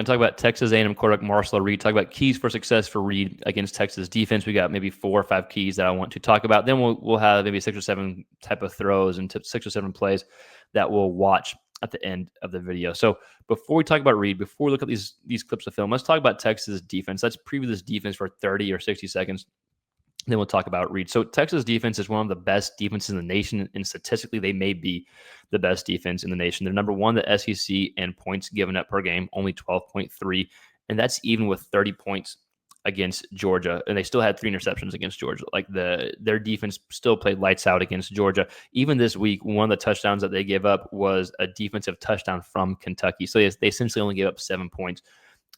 And talk about Texas A&M quarterback Marcel Reed. Talk about keys for success for Reed against Texas defense. We got maybe 4 or 5 keys that I want to talk about. Then we'll have maybe 6 or 7 type of throws and 6 or 7 plays that we'll watch at the end of the video. So before we talk about Reed, before we look at these clips of film, let's talk about Texas defense. Let's preview this defense for 30 or 60 seconds. Then we'll talk about Reed. So Texas defense is one of the best defenses in the nation, and statistically, they may be the best defense in the nation. They're number one in the SEC in points given up per game, only 12.3, and that's even with 30 points against Georgia, and they still had 3 interceptions against Georgia. Like their defense still played lights out against Georgia. Even this week, one of the touchdowns that they gave up was a defensive touchdown from Kentucky. So they essentially only gave up 7 points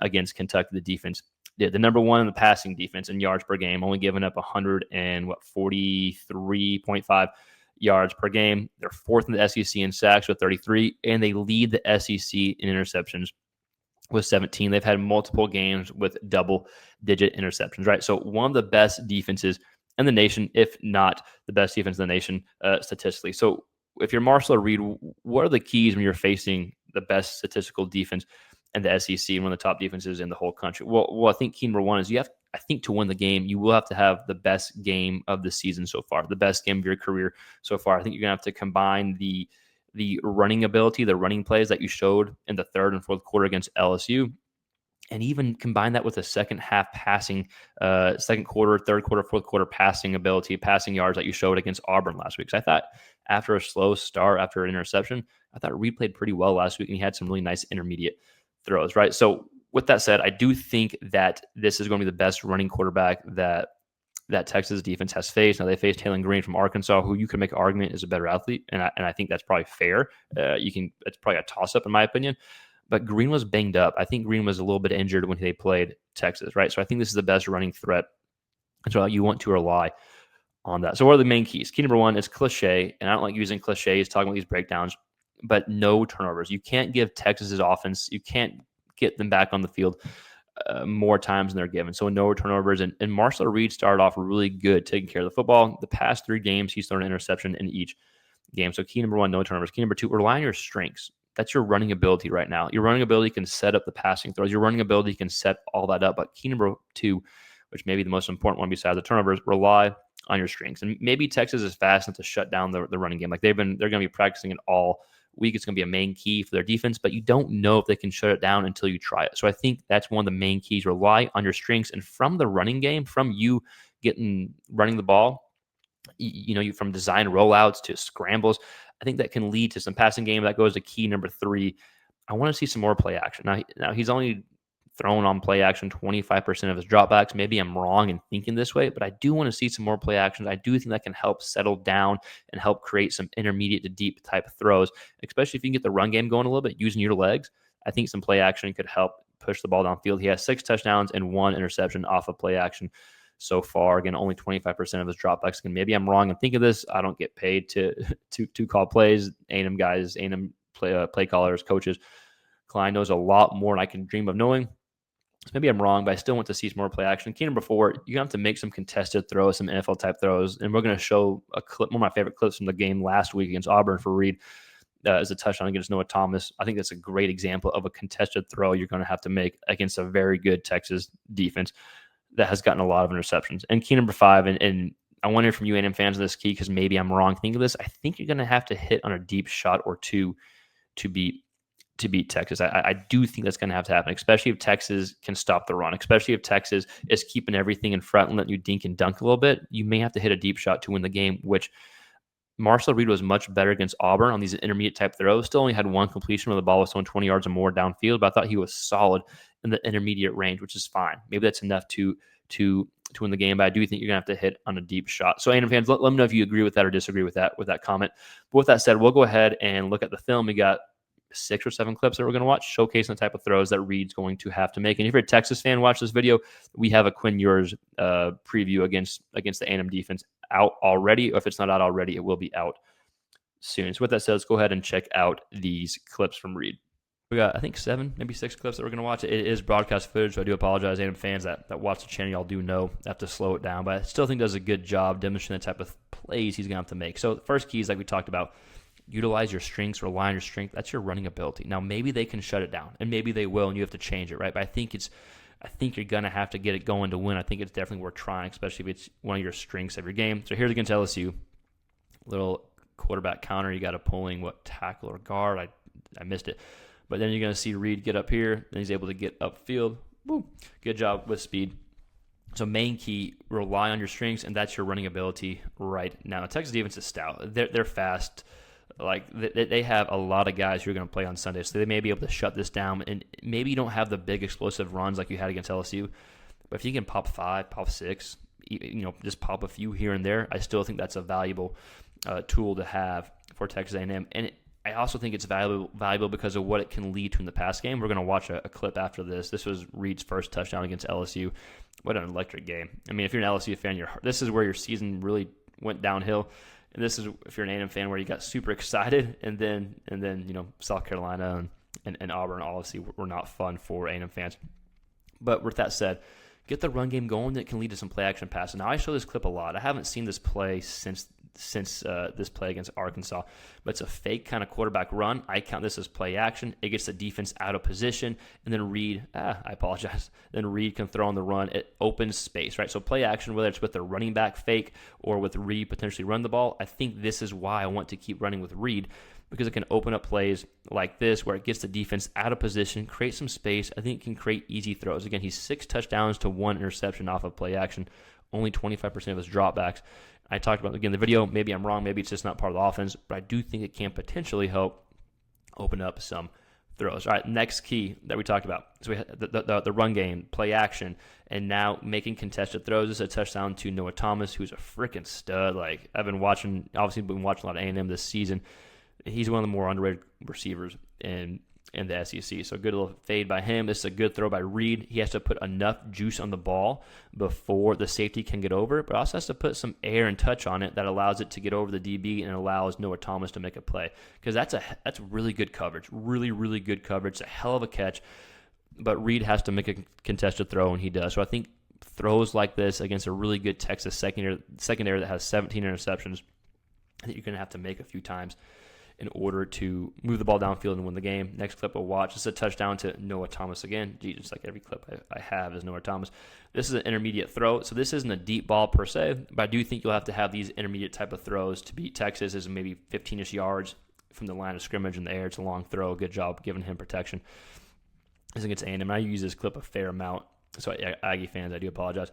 against Kentucky. The defense did. The number one in the passing defense in yards per game, only giving up 43.5 yards per game. They're 4th in the SEC in sacks with 33, and they lead the SEC in interceptions with 17. They've had multiple games with double-digit interceptions, right? So one of the best defenses in the nation, if not the best defense in the nation statistically. So if you're Marcel Reed, what are the keys when you're facing the best statistical defense and the SEC and one of the top defenses in the whole country? Well, I think key number one is I think to win the game, you will have to have the best game of the season so far, the best game of your career so far. I think you're going to have to combine the running ability, the running plays that you showed in the third and fourth quarter against LSU, and even combine that with a second half passing, second quarter, third quarter, fourth quarter passing ability, passing yards that you showed against Auburn last week. So I thought after a slow start, after an interception, I thought Reed played pretty well last week, and he had some really nice intermediate throws, right? So with that said, I do think that this is going to be the best running quarterback that Texas defense has faced. Now they faced Taylor Green from Arkansas, who you could make an argument is a better athlete, and I think that's probably fair. It's probably a toss-up in my opinion. But Green was banged up. I think Green was a little bit injured when they played Texas, right? So I think this is the best running threat. And so you want to rely on that. So what are the main keys? Key number one is cliche, and I don't like using cliches talking about these breakdowns, but no turnovers. You can't give Texas's offense, you can't get them back on the field more times than they're given. So no turnovers. And Marcel Reed started off really good taking care of the football. The past 3 games, he's thrown an interception in each game. So key number one, no turnovers. Key number two, rely on your strengths. That's your running ability right now. Your running ability can set up the passing throws. Your running ability can set all that up. But key number two, which may be the most important one besides the turnovers, rely on your strengths. And maybe Texas is fast enough to shut down the running game. Like they're going to be practicing it all week. It's going to be a main key for their defense, but you don't know if they can shut it down until you try it. So I think that's one of the main keys. Rely on your strengths, and from the running game, from you running the ball, you from design rollouts to scrambles, I think that can lead to some passing game. That goes to key number 3. I want to see some more play action. Now he's only thrown on play action 25% of his dropbacks. Maybe I'm wrong in thinking this way, but I do want to see some more play actions. I do think that can help settle down and help create some intermediate to deep type of throws, especially if you can get the run game going a little bit using your legs. I think some play action could help push the ball downfield. He has 6 touchdowns and 1 interception off of play action so far. Again, only 25% of his dropbacks. And maybe I'm wrong in thinking this. I don't get paid to call plays. A&M guys, A&M play callers, coaches. Klein knows a lot more than I can dream of knowing. So maybe I'm wrong, but I still want to see some more play action. Key number 4, you have to make some contested throws, some NFL type throws. And we're going to show a clip, one of my favorite clips from the game last week against Auburn for Reed as a touchdown against Noah Thomas. I think that's a great example of a contested throw you're going to have to make against a very good Texas defense that has gotten a lot of interceptions. And key number 5, and I want to hear from you A&M fans on this key because maybe I'm wrong. Think of this. I think you're going to have to hit on a deep shot or two to beat Texas. I do think that's going to have to happen, especially if Texas can stop the run, especially if Texas is keeping everything in front and letting you dink and dunk a little bit. You may have to hit a deep shot to win the game, which Marcel Reed was much better against Auburn on these intermediate type throws. Still only had 1 completion where the ball was thrown 20 yards or more downfield, but I thought he was solid in the intermediate range, which is fine. Maybe that's enough to win the game, but I do think you're going to have to hit on a deep shot. So A&M fans, let me know if you agree with that or disagree with that comment. But with that said, we'll go ahead and look at the film. We got 6 or 7 clips that we're going to watch showcasing the type of throws that Reed's going to have to make. And if you're a Texas fan, watch this video. We have a Quinn Ewers preview against the A&M defense out already. Or if it's not out already, it will be out soon. So with that said, let's go ahead and check out these clips from Reed. We got, I think, 7, maybe 6 clips that we're going to watch. It is broadcast footage, so I do apologize, A&M fans that watch the channel. Y'all do know I have to slow it down, but I still think does a good job demonstrating the type of plays he's going to have to make. So the first key is, like we talked about, utilize your strengths, rely on your strength. That's your running ability. Now, maybe they can shut it down, and maybe they will, and you have to change it, right? But I think you're going to have to get it going to win. I think it's definitely worth trying, especially if it's one of your strengths of your game. So here's against LSU. Little quarterback counter. You got a pulling, tackle or guard. I missed it. But then you're going to see Reed get up here. Then he's able to get upfield. Woo. Good job with speed. So main key, rely on your strengths, and that's your running ability right now. Texas defense is stout. They're fast. Like they have a lot of guys who are going to play on Sunday, so they may be able to shut this down. And maybe you don't have the big explosive runs like you had against LSU, but if you can pop 5, pop 6, just pop a few here and there, I still think that's a valuable tool to have for Texas A&M. And I also think it's valuable because of what it can lead to in the pass game. We're going to watch a clip after this. This was Reed's first touchdown against LSU. What an electric game. I mean, if you're an LSU fan, this is where your season really went downhill. And this is, if you're an A&M fan, where you got super excited, and then South Carolina and Auburn obviously were not fun for A&M fans. But with that said, get the run game going that can lead to some play action passes. Now, I show this clip a lot. I haven't seen this play since this play against Arkansas, but it's a fake kind of quarterback run. I count this as play action. It gets the defense out of position, and then Reed, then Reed can throw on the run. It opens space, right? So play action, whether it's with the running back fake or with Reed potentially run the ball, I think this is why I want to keep running with Reed, because it can open up plays like this where it gets the defense out of position, create some space. I think it can create easy throws. Again, he's 6 touchdowns to 1 interception off of play action, only 25% of his dropbacks. I talked about, again, the video. Maybe I'm wrong. Maybe it's just not part of the offense, but I do think it can potentially help open up some throws. All right, next key that we talked about. So we had the run game, play action, and now making contested throws. This is a touchdown to Noah Thomas, who's a freaking stud. Like, I've been watching a lot of A&M this season. He's one of the more underrated receivers in the SEC. So good little fade by him. This is a good throw by Reed. He has to put enough juice on the ball before the safety can get over it, but also has to put some air and touch on it that allows it to get over the DB and allows Noah Thomas to make a play. Because that's really good coverage. Really, really good coverage. It's a hell of a catch. But Reed has to make a contested throw, and he does. So I think throws like this against a really good Texas secondary that has 17 interceptions, I think you're going to have to make a few times in order to move the ball downfield and win the game. Next clip we'll watch. This is a touchdown to Noah Thomas again. Just like every clip I have is Noah Thomas. This is an intermediate throw, so this isn't a deep ball per se, but I do think you'll have to have these intermediate type of throws to beat Texas. Is maybe 15-ish yards from the line of scrimmage in the air. It's a long throw. Good job giving him protection. This against A&M. I use this clip a fair amount, so Aggie fans, I do apologize.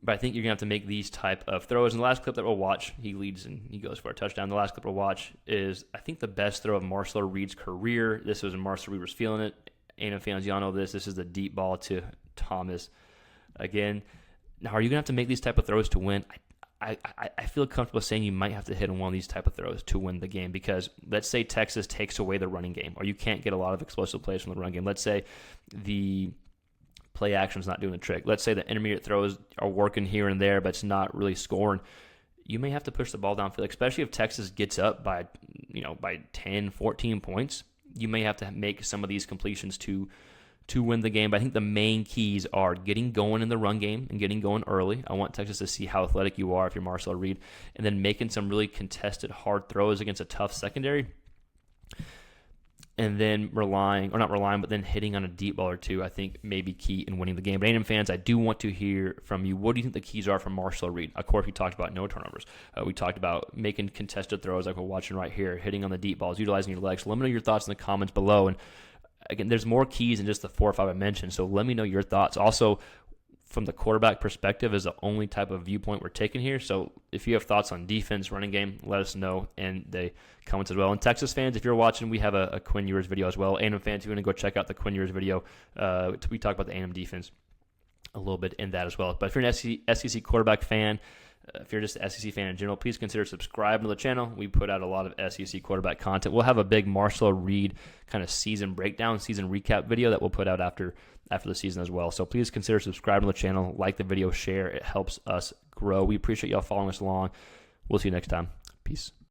But I think you're going to have to make these type of throws. And the last clip that we'll watch, he leads and he goes for a touchdown. The last clip we'll watch is, I think, the best throw of Marcel Reed's career. This was when Marcel Reed was feeling it. A&M fans, y'all know this. This is the deep ball to Thomas. Again, now are you going to have to make these type of throws to win? I feel comfortable saying you might have to hit on one of these type of throws to win the game, because let's say Texas takes away the running game, or you can't get a lot of explosive plays from the run game. Let's say the play action is not doing the trick. Let's say the intermediate throws are working here and there, but it's not really scoring. You may have to push the ball downfield, especially if Texas gets up by 10, 14 points. You may have to make some of these completions to win the game. But I think the main keys are getting going in the run game and getting going early. I want Texas to see how athletic you are if you're Marcel Reed, and then making some really contested hard throws against a tough secondary. And then then hitting on a deep ball or two, I think may be key in winning the game. But A&M fans, I do want to hear from you. What do you think the keys are for Marcel Reed? Of course, we talked about no turnovers. We talked about making contested throws like we're watching right here, hitting on the deep balls, utilizing your legs. Let me know your thoughts in the comments below. And again, there's more keys than just the 4 or 5 I mentioned, so let me know your thoughts. Also, from the quarterback perspective is the only type of viewpoint we're taking here. So if you have thoughts on defense, running game, let us know in the comments as well. And Texas fans, if you're watching, we have a Quinn Ewers video as well. A&M fans, if you're going to go check out the Quinn Ewers video, we talk about the A&M defense a little bit in that as well. But if you're an SEC quarterback fan, if you're just an SEC fan in general, please consider subscribing to the channel. We put out a lot of SEC quarterback content. We'll have a big Marcel Reed kind of season breakdown, season recap video that we'll put out after the season as well. So please consider subscribing to the channel, like the video, share. It helps us grow. We appreciate y'all following us along. We'll see you next time. Peace.